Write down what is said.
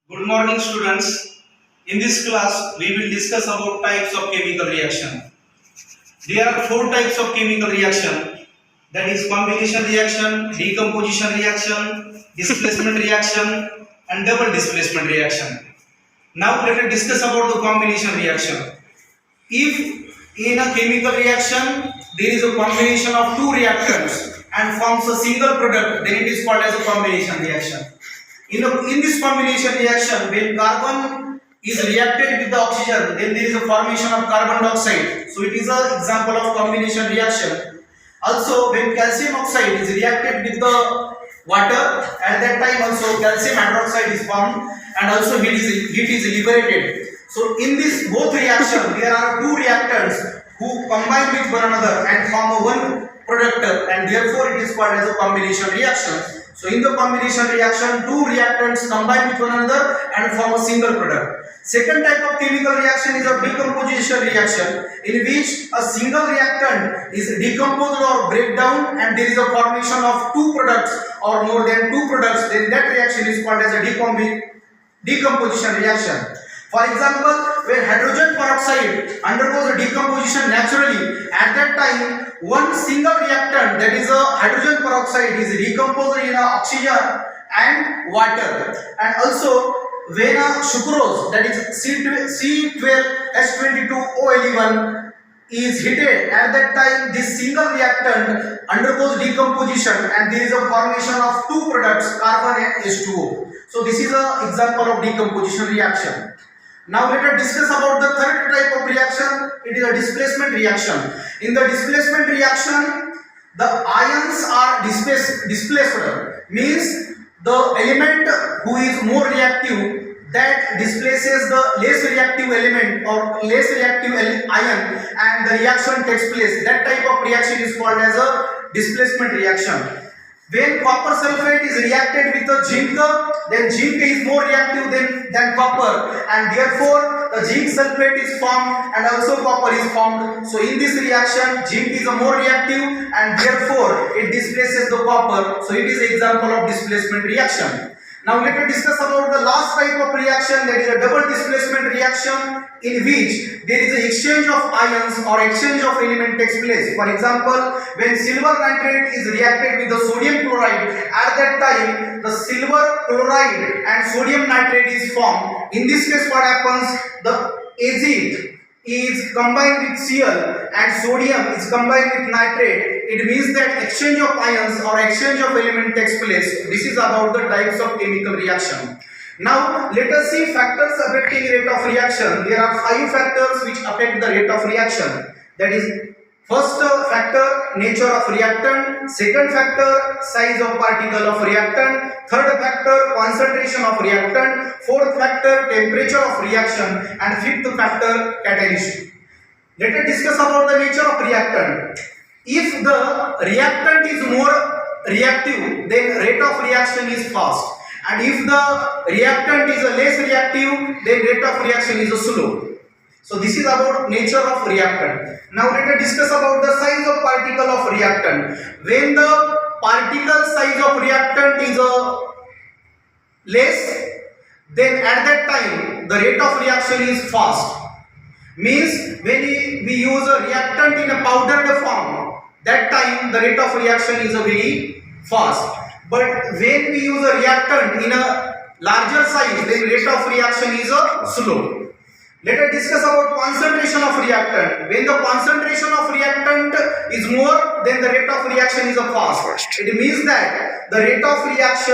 Good morning students. In this class we will discuss about types of chemical reaction. There are four types of chemical reaction, that is combination reaction, decomposition reaction, displacement reaction and double displacement reaction. Now let us discuss about the combination reaction. If in a chemical reaction there is a combination of two reactants and forms a single product, then it is called as a combination reaction. In this combination reaction, when carbon is reacted with the oxygen, then there is a formation of carbon dioxide. So it is an example of combination reaction. Also, when calcium oxide is reacted with the water, at that time also calcium hydroxide is formed and also heat is liberated. So in this both reaction, there are two reactants who combine with one another and form a one product, and therefore it is called as a combination reaction. So in the combination reaction, two reactants combine with one another and form a single product. Second type of chemical reaction is a decomposition reaction, in which a single reactant is decomposed or break down and there is a formation of two products or more than two products. Then that reaction is called as a decomposition reaction. For example, when hydrogen peroxide undergoes a decomposition naturally, at that time one single reactant, that is a hydrogen peroxide, is decomposed in oxygen and water. And also when a sucrose, that is C12H22O11, is heated, at that time this single reactant undergoes decomposition and there is a formation of two products, carbon and H2O. So this is an example of decomposition reaction. Now let us discuss about the third type of reaction. It is a displacement reaction. In the displacement reaction, the ions are displaced, means the element who is more reactive, that displaces the less reactive element or less reactive ion, and the reaction takes place. That type of reaction is called as a displacement reaction. When copper sulfate is reacted with a zinc, then zinc is more reactive than copper, and therefore the zinc sulfate is formed and also copper is formed. So in this reaction, zinc is a more reactive and therefore it displaces the copper. So it is an example of displacement reaction. Now let us discuss about the last type of reaction, that is a double displacement reaction, in which there is an exchange of ions or exchange of element takes place. For example, when silver nitrate is reacted with the sodium chloride, at that time the silver chloride and sodium nitrate is formed. In this case, what happens? The acid is combined with Cl and sodium is combined with nitrate. It means that exchange of ions or exchange of element takes place. This is about the types of chemical reaction. Now let us see factors affecting rate of reaction. There are 5 factors which affect the rate of reaction. That is, first factor, nature of reactant. Second factor, size of particle of reactant. Third factor, concentration of reactant. Fourth factor, temperature of reaction. And fifth factor, catalyst. Let us discuss about the nature of reactant. If the reactant is more reactive, then rate of reaction is fast. And if the reactant is less reactive, then rate of reaction is slow. So this is about nature of reactant. Now let us discuss about the size of particle of reactant. When the particle size of reactant is less, then at that time the rate of reaction is fast. Means when we use a reactant in a powdered form, that time the rate of reaction is very fast. But when we use a reactant in a larger size, then rate of reaction is slow. Let us discuss about concentration of reactant. When the concentration of reactant is more, then the rate of reaction is fast. It means that the rate of reaction